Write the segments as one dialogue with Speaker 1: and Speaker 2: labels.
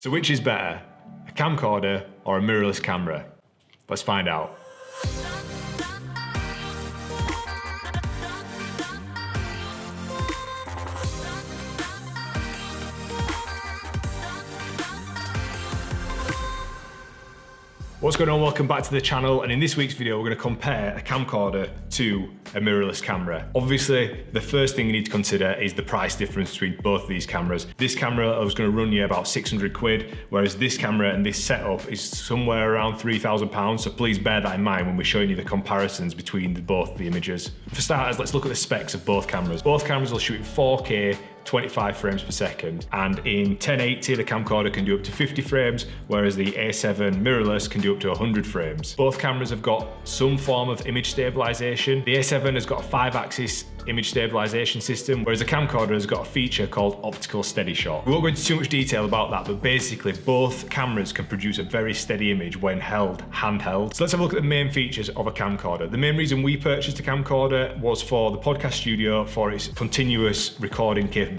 Speaker 1: So which is better, a camcorder or a mirrorless camera? Let's find out. What's going on? Welcome back to the channel, and in this week's video we're going to compare a camcorder to a mirrorless camera. Obviously the first thing you need to consider is the price difference between both of these cameras. This camera was going to run you about 600 quid, whereas this camera and this setup is somewhere around £3,000, so please bear that in mind when we're showing you the comparisons between both the images. For starters, let's look at the specs of both cameras. Both cameras will shoot in 4K 25 frames per second, and in 1080 the camcorder can do up to 50 frames, whereas the A7 mirrorless can do up to 100 frames. Both cameras have got some form of image stabilization. The A7 has got a 5-axis image stabilization system, whereas the camcorder has got a feature called optical steady shot. We won't go into too much detail about that, but basically both cameras can produce a very steady image when held handheld. So let's have a look at the main features of a camcorder. The main reason we purchased a camcorder was for the podcast studio, for its continuous recording capability.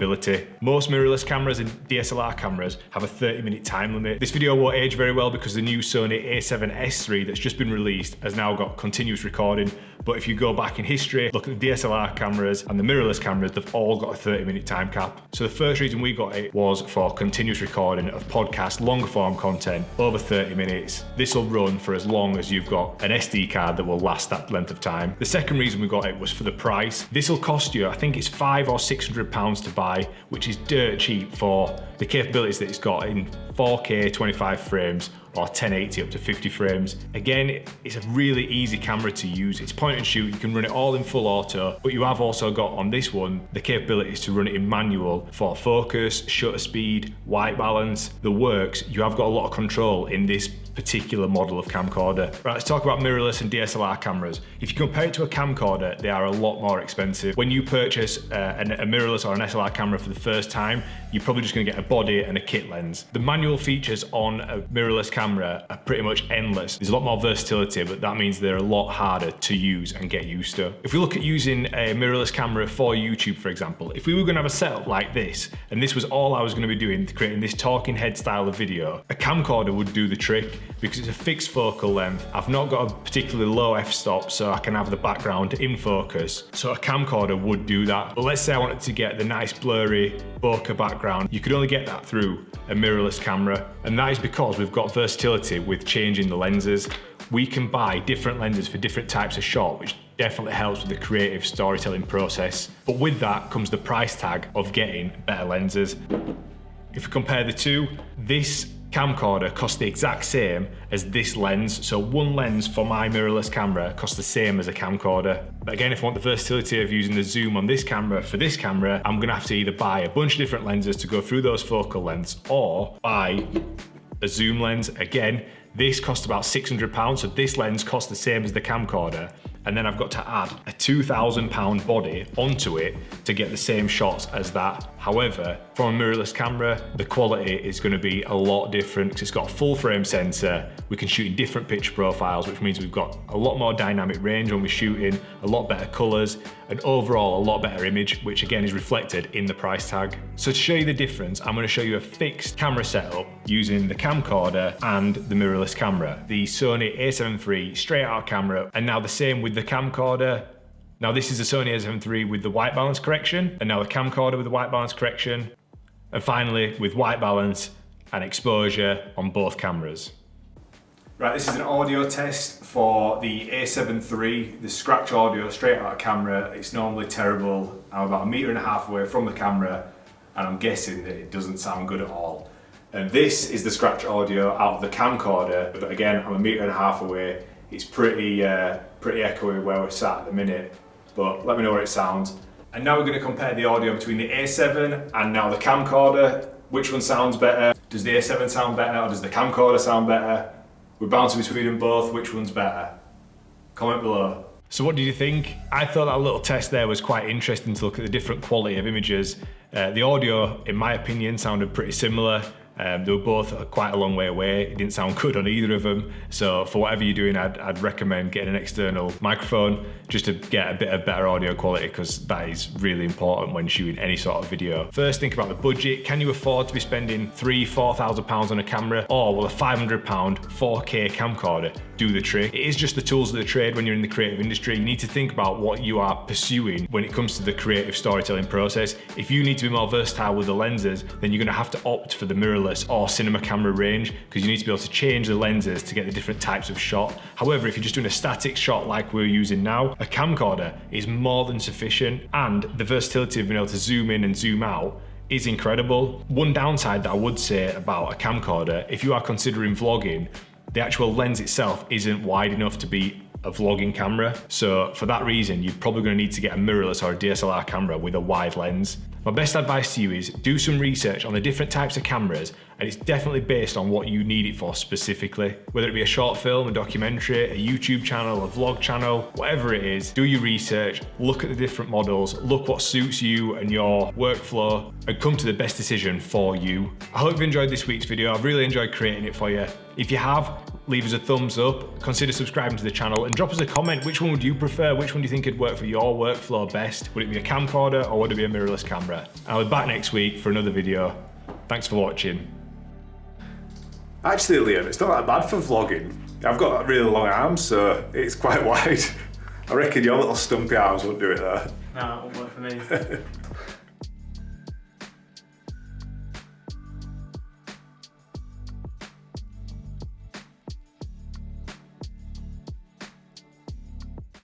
Speaker 1: Most mirrorless cameras and DSLR cameras have a 30-minute time limit. This video won't age very well because the new Sony A7III that's just been released has now got continuous recording, but if you go back in history, look at the DSLR cameras and the mirrorless cameras, they've all got a 30-minute time cap. So the first reason we got it was for continuous recording of podcast longer form content over 30 minutes. This will run for as long as you've got an SD card that will last that length of time. The second reason we got it was for the price. This will cost you, I think it's £500 or £600 to buy, which is dirt cheap for the capabilities that it's got in 4K 25 frames or 1080 up to 50 frames. Again, it's a really easy camera to use. It's point and shoot, you can run it all in full auto, but you have also got on this one the capabilities to run it in manual for focus, shutter speed, white balance, the works. You have got a lot of control in this particular model of camcorder. Right, let's talk about mirrorless and DSLR cameras. If you compare it to a camcorder, they are a lot more expensive. When you purchase a mirrorless or an SLR camera for the first time, you're probably just going to get a body and a kit lens. The manual features on a mirrorless camera are pretty much endless. There's a lot more versatility, but that means they're a lot harder to use and get used to. If we look at using a mirrorless camera for YouTube, for example, if we were going to have a setup like this, and this was all I was going to be doing, creating this talking head style of video, a camcorder would do the trick because it's a fixed focal length. I've not got a particularly low f-stop, so I can have the background in focus. So a camcorder would do that. But let's say I wanted to get the nice blurry bokeh background. You could only get that through a mirrorless camera, and that is because we've got versatility with changing the lenses. We can buy different lenses for different types of shot, which definitely helps with the creative storytelling process. But with that comes the price tag of getting better lenses. If we compare the two, this camcorder costs the exact same as this lens. So one lens for my mirrorless camera costs the same as a camcorder. But again, if I want the versatility of using the zoom on this camera for this camera, I'm gonna have to either buy a bunch of different lenses to go through those focal lengths or buy a zoom lens. Again, this costs about £600, so this lens costs the same as the camcorder. And then I've got to add a £2,000 body onto it to get the same shots as that. However, from a mirrorless camera, the quality is going to be a lot different because it's got a full frame sensor. We can shoot in different picture profiles, which means we've got a lot more dynamic range when we're shooting, a lot better colors, and overall a lot better image, which again is reflected in the price tag. So to show you the difference, I'm going to show you a fixed camera setup using the camcorder and the mirrorless camera. The Sony A7 III straight out camera, and now the same with the camcorder. Now this is the Sony A7 III with the white balance correction, and now the camcorder with the white balance correction, and finally with white balance and exposure on both cameras. Right, this is an audio test for the A7 III, the scratch audio straight out of camera. It's normally terrible. I'm about 1.5 meters away from the camera, and I'm guessing that it doesn't sound good at all. And this is the scratch audio out of the camcorder, but again, I'm 1.5 meters away. It's pretty echoey where we're sat at the minute, but let me know where it sounds. And now we're going to compare the audio between the A7 and now the camcorder. Which one sounds better? Does the A7 sound better, or does the camcorder sound better? We're bouncing between them both. Which one's better? Comment below. So what did you think? I thought that little test there was quite interesting to look at the different quality of images. The audio, in my opinion, sounded pretty similar. They were both quite a long way away. It didn't sound good on either of them. So for whatever you're doing, I'd recommend getting an external microphone just to get a bit of better audio quality, because that is really important when shooting any sort of video. First, think about the budget. Can you afford to be spending £3,000–4,000 on a camera, or will a £500 4K camcorder do the trick? It is just the tools of the trade when you're in the creative industry. You need to think about what you are pursuing when it comes to the creative storytelling process. If you need to be more versatile with the lenses, then you're going to have to opt for the mirrorless or cinema camera range, because you need to be able to change the lenses to get the different types of shot. However, if you're just doing a static shot like we're using now, a camcorder is more than sufficient, and the versatility of being able to zoom in and zoom out is incredible. One downside that I would say about a camcorder, if you are considering vlogging, the actual lens itself isn't wide enough to be a vlogging camera. So for that reason, you're probably going to need to get a mirrorless or a DSLR camera with a wide lens. My best advice to you is do some research on the different types of cameras, and it's definitely based on what you need it for specifically. Whether it be a short film, a documentary, a YouTube channel, a vlog channel, whatever it is, do your research, look at the different models, look what suits you and your workflow, and come to the best decision for you. I hope you enjoyed this week's video. I've really enjoyed creating it for you. If you have, leave us a thumbs up, consider subscribing to the channel, and drop us a comment. Which one would you prefer? Which one do you think would work for your workflow best? Would it be a camcorder or would it be a mirrorless camera? I'll be back next week for another video. Thanks for watching.
Speaker 2: Actually, Liam, it's not that bad for vlogging. I've got really long arms, so it's quite wide. I reckon your little stumpy arms wouldn't do it there.
Speaker 3: No, it won't work for me.